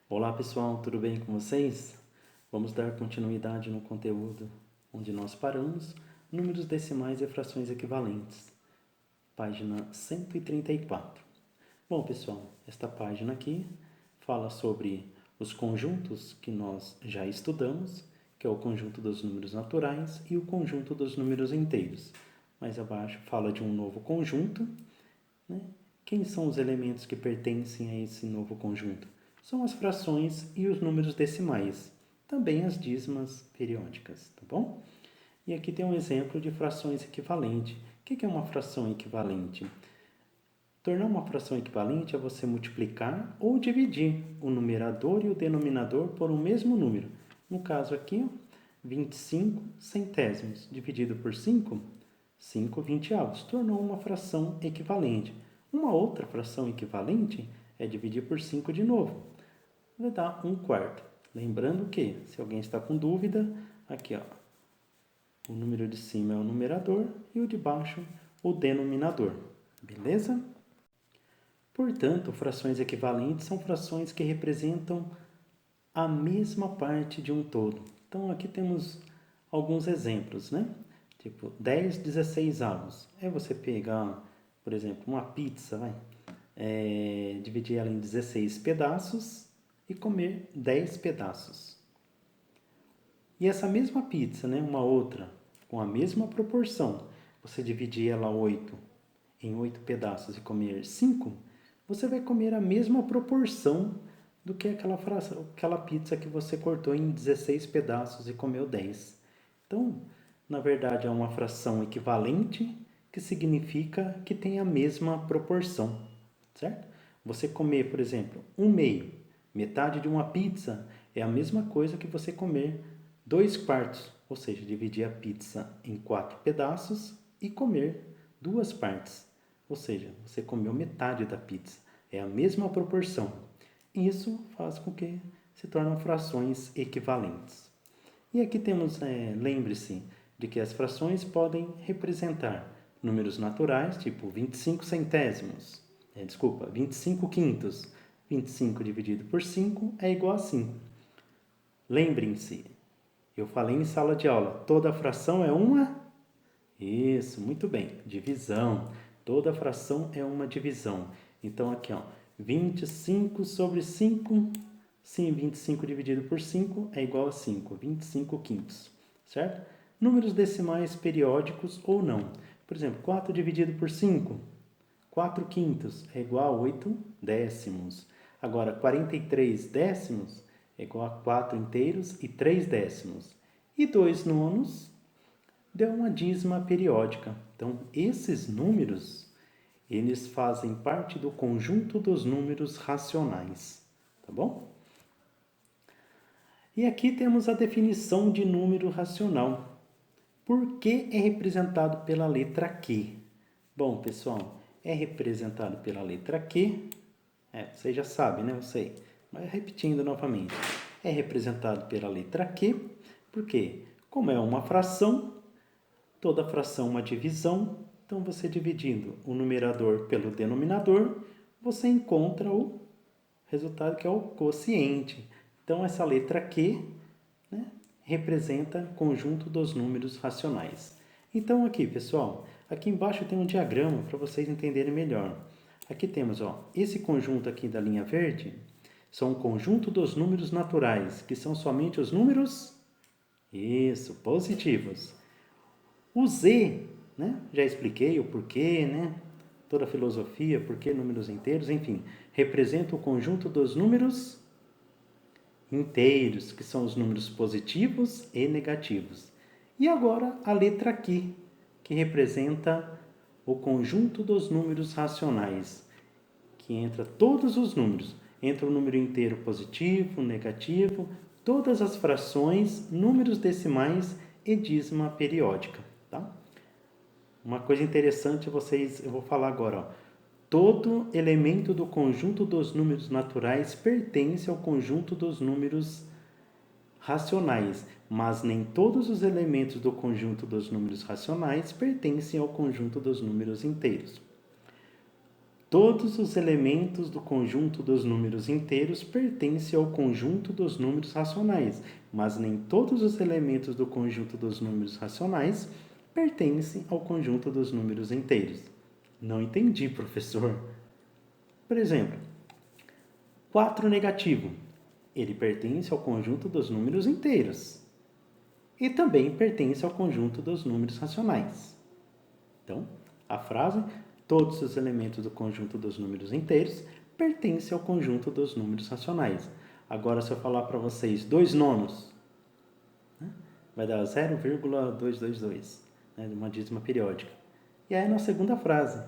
Olá pessoal, tudo bem com vocês? Vamos dar continuidade no conteúdo onde nós paramos, números decimais e frações equivalentes, página 134. Bom pessoal, esta página aqui fala sobre os conjuntos que nós já estudamos, que é o conjunto dos números naturais e o conjunto dos números inteiros. Mais abaixo fala de um novo conjunto, né? Quem são os elementos que pertencem a esse novo conjunto? São as frações e os números decimais, também as dízimas periódicas, tá bom? E aqui tem um exemplo de frações equivalentes. O que é uma fração equivalente? Tornar uma fração equivalente é você multiplicar ou dividir o numerador e o denominador por um mesmo número. No caso aqui, 25 centésimos dividido por 5, 5 vinte-avos. Tornou uma fração equivalente. Uma outra fração equivalente é dividir por 5 de novo. Vai dar 1/4. Lembrando que, se alguém está com dúvida, aqui ó, o número de cima é o numerador e o de baixo o denominador. Beleza? Portanto, frações equivalentes são frações que representam a mesma parte de um todo. Então, aqui temos alguns exemplos, né? Tipo, 10 16avos. É você pegar, por exemplo, uma pizza, dividir ela em 16 pedaços e comer 10 pedaços. E essa mesma pizza, né, uma outra, com a mesma proporção, você dividir ela em 8 pedaços e comer 5, você vai comer a mesma proporção do que aquela pizza que você cortou em 16 pedaços e comeu 10. Então, na verdade, é uma fração equivalente, que significa que tem a mesma proporção, certo? Você comer, por exemplo, 1/2, metade de uma pizza, é a mesma coisa que você comer 2/4, ou seja, dividir a pizza em 4 pedaços e comer 2 partes. Ou seja, você comeu metade da pizza. É a mesma proporção. Isso faz com que se tornem frações equivalentes. E aqui temos, lembre-se de que as frações podem representar números naturais, tipo 25 centésimos, 25 quintos. 25 dividido por 5 é igual a 5. Lembrem-se, eu falei em sala de aula, toda fração é uma? Isso, muito bem, divisão. Toda fração é uma divisão. Então aqui, ó, 25 sobre 5, sim, 25 dividido por 5 é igual a 5, 25 quintos, certo? Números decimais periódicos ou não. Por exemplo, 4 dividido por 5, 4 quintos é igual a 8 décimos. Agora, 43 décimos é igual a 4 inteiros e 3 décimos. E 2 nonos deu uma dízima periódica. Então, esses números, eles fazem parte do conjunto dos números racionais, tá bom? E aqui temos a definição de número racional. Por que é representado pela letra Q? Bom, pessoal, é representado pela letra Q. Você já sabe, né? Eu sei. Mas repetindo novamente. É representado pela letra Q, porque, como é uma fração, toda fração é uma divisão. Então, você dividindo o numerador pelo denominador, você encontra o resultado que é o quociente. Então, essa letra Q, né, representa o conjunto dos números racionais. Então, aqui, pessoal, aqui embaixo tem um diagrama para vocês entenderem melhor. Aqui temos, esse conjunto aqui da linha verde são o conjunto dos números naturais, que são somente os números, isso, positivos. O Z, né, já expliquei o porquê, né, toda a filosofia, porquê números inteiros, enfim, representa o conjunto dos números inteiros, que são os números positivos e negativos. E agora a letra Q, que representa o conjunto dos números racionais, que entra todos os números. Entra o número inteiro positivo, negativo, todas as frações, números decimais e dízima periódica. Tá? Uma coisa interessante eu vou falar agora. Todo elemento do conjunto dos números naturais pertence ao conjunto dos números racionais, mas nem todos os elementos do conjunto dos números racionais pertencem ao conjunto dos números inteiros. Todos os elementos do conjunto dos números inteiros pertencem ao conjunto dos números racionais, mas nem todos os elementos do conjunto dos números racionais pertencem ao conjunto dos números inteiros. Não entendi, professor. Por exemplo, 4 negativo. Ele pertence ao conjunto dos números inteiros. E também pertence ao conjunto dos números racionais. Então, a frase, todos os elementos do conjunto dos números inteiros pertencem ao conjunto dos números racionais. Agora, se eu falar para vocês 2 nonos, vai dar 0,222, uma dízima periódica. E aí, na segunda frase,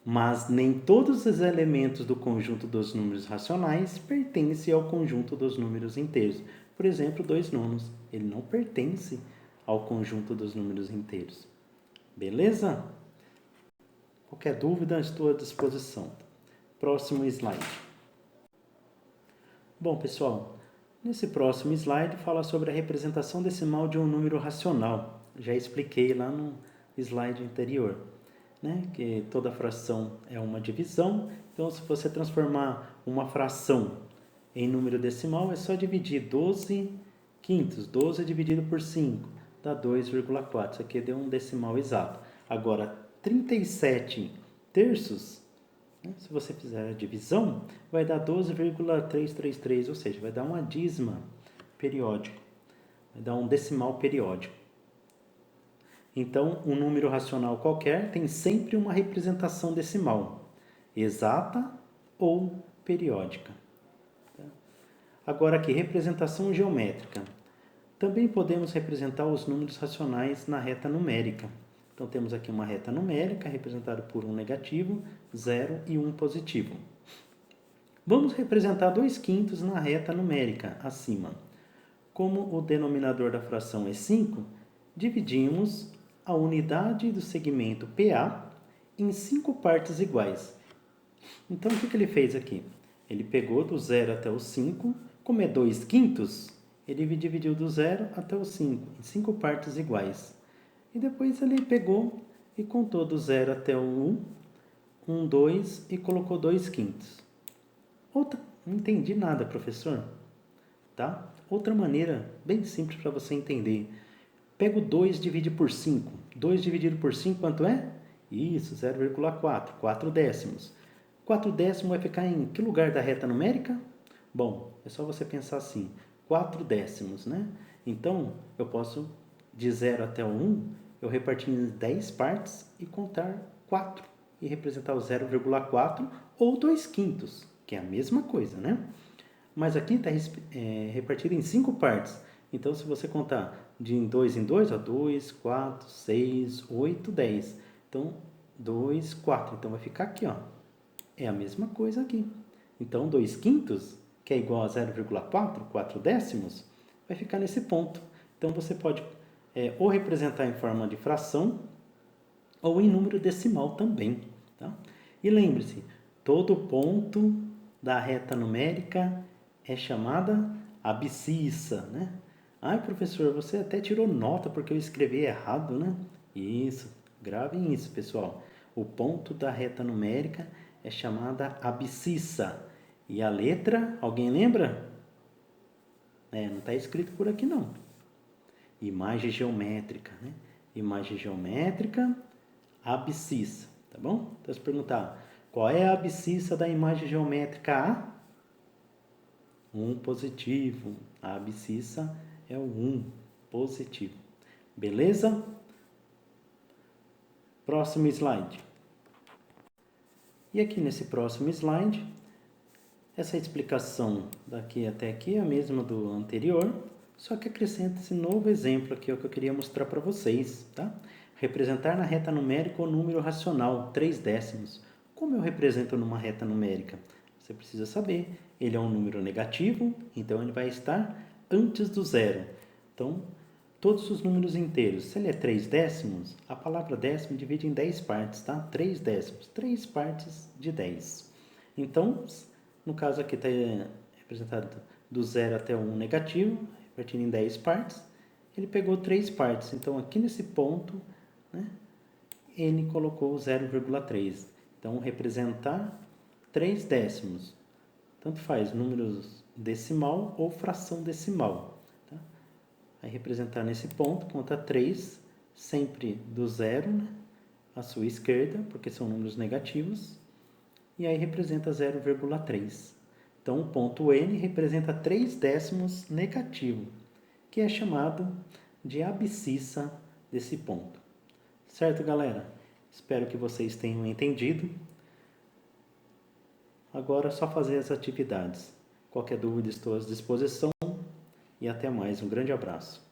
mas nem todos os elementos do conjunto dos números racionais pertencem ao conjunto dos números inteiros. Por exemplo, 2 nonos, ele não pertence ao conjunto dos números inteiros. Beleza? Qualquer dúvida, estou à disposição. Próximo slide. Bom, pessoal, nesse próximo slide fala sobre a representação decimal de um número racional. Já expliquei lá no slide anterior, que toda fração é uma divisão. Então, se você transformar uma fração em número decimal, é só dividir 12 quintos. 12 dividido por 5 dá 2,4. Isso aqui deu um decimal exato. Agora, 37 terços, se você fizer a divisão, vai dar 12,333, ou seja, vai dar uma dízima periódico, vai dar um decimal periódico. Então, um número racional qualquer tem sempre uma representação decimal, exata ou periódica. Agora aqui, representação geométrica. Também podemos representar os números racionais na reta numérica. Então, temos aqui uma reta numérica representada por 1 negativo, 0 e 1 positivo. Vamos representar 2 quintos na reta numérica, acima. Como o denominador da fração é 5, dividimos a unidade do segmento PA em 5 partes iguais. Então, o que ele fez aqui? Ele pegou do 0 até o 5, como é 2 quintos, ele dividiu do 0 até o 5, em 5 partes iguais. E depois ele pegou e contou do 0 até o 1, 2 e colocou 2 quintos. Não entendi nada, professor. Tá? Outra maneira bem simples para você entender. Pega o 2 e divide por 5. 2 dividido por 5 quanto é? Isso, 0,4, 4 décimos. 4 décimos vai ficar em que lugar da reta numérica? Bom, é só você pensar assim, 4 décimos, Então, eu posso, de 0 até o 1, eu repartir em 10 partes e contar 4. E representar o 0,4 ou 2 quintos, que é a mesma coisa, Mas aqui está repartido em 5 partes. Então, se você contar de 2 em 2, 2, 4, 6, 8, 10. Então, 2, 4. Então, vai ficar aqui, É a mesma coisa aqui. Então, 2 quintos, que é igual a 0,4, 4 décimos, vai ficar nesse ponto. Então, você pode ou representar em forma de fração ou em número decimal também. Tá? E lembre-se, todo ponto da reta numérica é chamada abscissa, Ai, professor, você até tirou nota porque eu escrevi errado, Isso, gravem isso, pessoal. O ponto da reta numérica é chamada abscissa. E a letra, alguém lembra? Não está escrito por aqui, não. Imagem geométrica, Imagem geométrica, abscissa, tá bom? Então, se perguntar, qual é a abscissa da imagem geométrica A? 1 positivo. A abscissa é o 1 positivo. Beleza? Próximo slide. E aqui nesse próximo slide, essa explicação daqui até aqui é a mesma do anterior, só que acrescenta esse novo exemplo aqui, o que eu queria mostrar para vocês, tá? Representar na reta numérica o número racional, 3 décimos. Como eu represento numa reta numérica? Você precisa saber. Ele é um número negativo, então ele vai estar antes do zero. Então, todos os números inteiros, se ele é 3 décimos, a palavra décimo divide em 10 partes, tá? 3 décimos, 3 partes de 10. Então, no caso aqui está representado do 0 até o 1 negativo, repartindo em 10 partes. Ele pegou 3 partes, então aqui nesse ponto, ele colocou 0,3. Então, representar 3 décimos. Tanto faz, números decimal ou fração decimal. Tá? Aí representar nesse ponto, conta 3, sempre do zero, né, à sua esquerda, porque são números negativos. E aí representa 0,3. Então, o ponto N representa 3 décimos negativo, que é chamado de abscissa desse ponto. Certo, galera? Espero que vocês tenham entendido. Agora é só fazer as atividades. Qualquer dúvida, estou à disposição. E até mais. Um grande abraço.